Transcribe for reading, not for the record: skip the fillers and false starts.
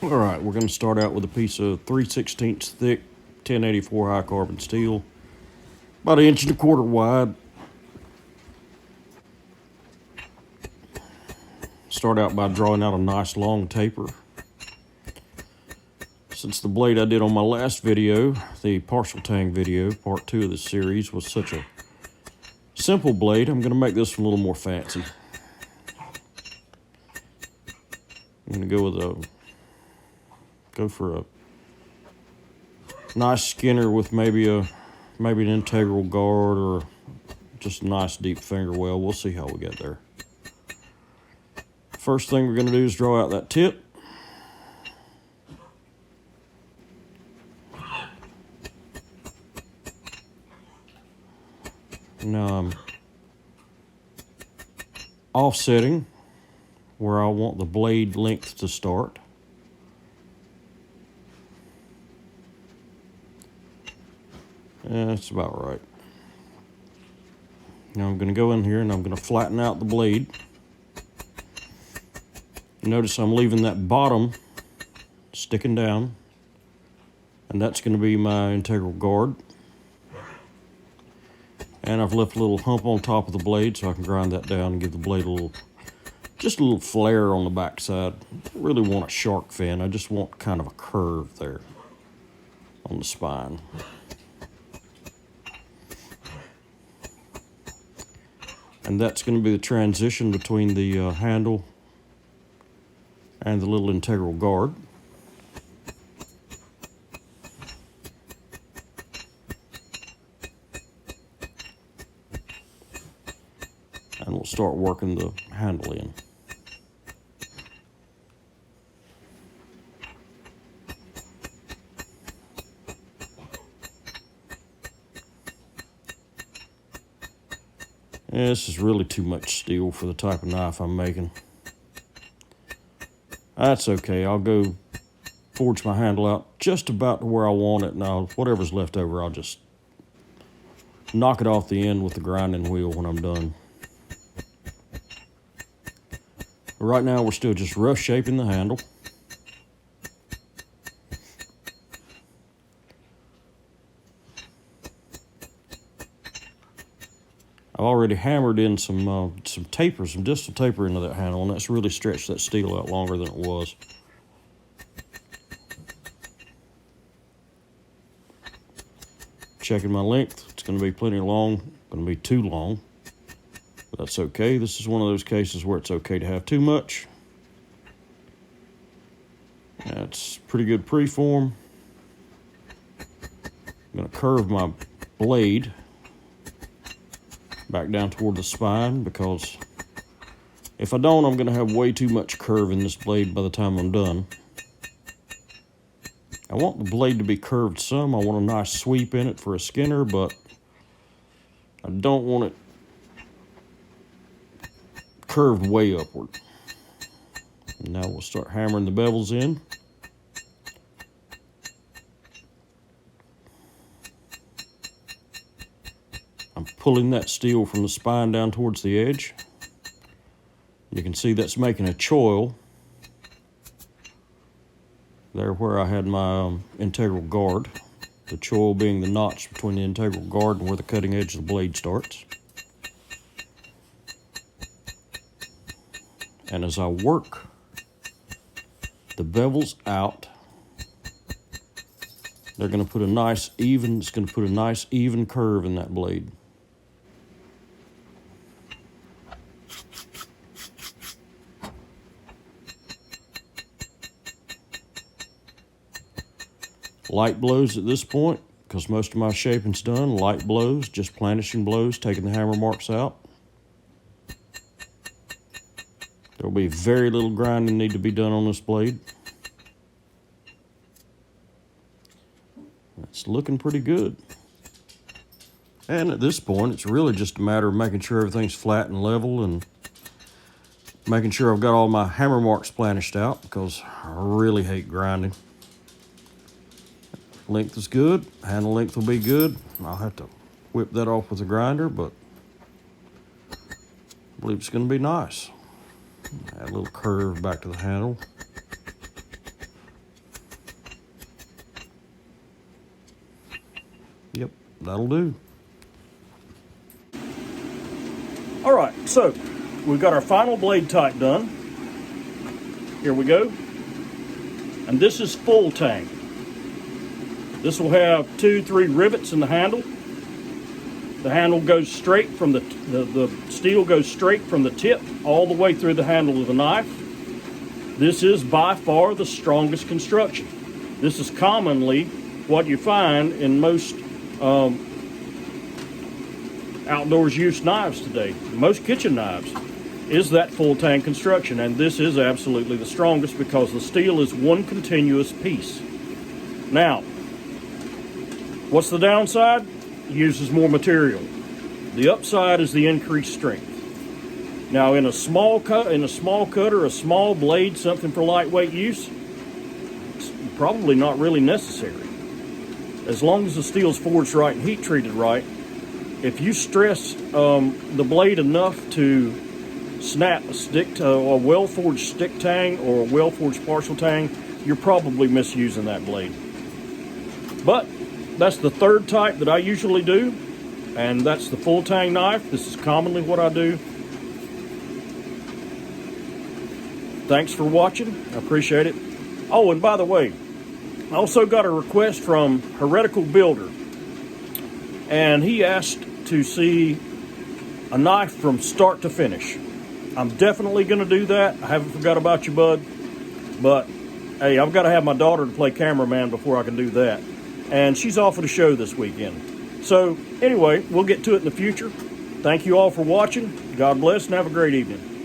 All right, we're going to start out with a piece of 3/16 thick 1084 high carbon steel, about 1.25 inches wide. Start out by drawing out a nice long taper. Since the blade I did on my last video, the partial tang video, part 2 of this series, was such a simple blade, I'm going to make this one a little more fancy. I'm going to go for a nice skinner with maybe an integral guard or just a nice deep finger well. We'll see how we get there. First thing we're going to do is draw out that tip. Now I'm offsetting where I want the blade length to start. That's about right. Now I'm going to go in here and I'm going to flatten out the blade. Notice I'm leaving that bottom sticking down, and that's going to be my integral guard. And I've left a little hump on top of the blade so I can grind that down and give the blade just a little flare on the backside. I don't really want a shark fin, I just want kind of a curve there on the spine. And that's going to be the transition between the handle and the little integral guard. And we'll start working the handle in. Yeah, this is really too much steel for the type of knife I'm making. That's okay, I'll go forge my handle out just about to where I want it. Now, whatever's left over, I'll just knock it off the end with the grinding wheel when I'm done. Right now, we're still just rough shaping the handle. I've already hammered in some taper, some distal taper into that handle, and that's really stretched that steel out longer than it was. Checking my length. It's going to be plenty long, going to be too long, but that's okay. This is one of those cases where it's okay to have too much. That's pretty good preform. I'm going to curve my blade back down toward the spine, because if I don't, I'm going to have way too much curve in this blade by the time I'm done. I want the blade to be curved some. I want a nice sweep in it for a skinner, but I don't want it curved way upward. And now we'll start hammering the bevels in. I'm pulling that steel from the spine down towards the edge. You can see that's making a choil there where I had my integral guard. The choil being the notch between the integral guard and where the cutting edge of the blade starts. And as I work the bevels out, they're going to put a nice even, it's going to put a nice even curve in that blade. Light blows at this point, because most of my shaping's done. Light blows, just planishing blows, taking the hammer marks out. There'll be very little grinding need to be done on this blade. It's looking pretty good. And at this point, it's really just a matter of making sure everything's flat and level and making sure I've got all my hammer marks planished out, because I really hate grinding. Length is good, handle length will be good. I'll have to whip that off with a grinder, but I believe it's going to be nice. Add a little curve back to the handle. Yep, that'll do. All right, so we've got our final blade type done. Here we go. And this is full tang. This will have 2-3 rivets in the handle. The handle goes straight from the steel goes straight from the tip all the way through the handle of the knife. This is by far the strongest construction. This is commonly what you find in most outdoors use knives today. Most kitchen knives is that full tang construction, and this is absolutely the strongest because the steel is one continuous piece. Now, what's the downside? It uses more material. The upside is the increased strength. Now, in a small cutter, a small blade, something for lightweight use, it's probably not really necessary. As long as the steel's forged right and heat treated right, if you stress the blade enough to snap a stick to a well-forged stick tang or a well-forged partial tang, you're probably misusing that blade. But that's the third type that I usually do, and that's the full tang knife. This is commonly what I do. Thanks for watching. I appreciate it. Oh, and by the way, I also got a request from Heretical Builder, and he asked to see a knife from start to finish. I'm definitely going to do that. I haven't forgot about you, bud. But, hey, I've got to have my daughter to play cameraman before I can do that. And she's off at a show this weekend. So, anyway, we'll get to it in the future. Thank you all for watching. God bless and have a great evening.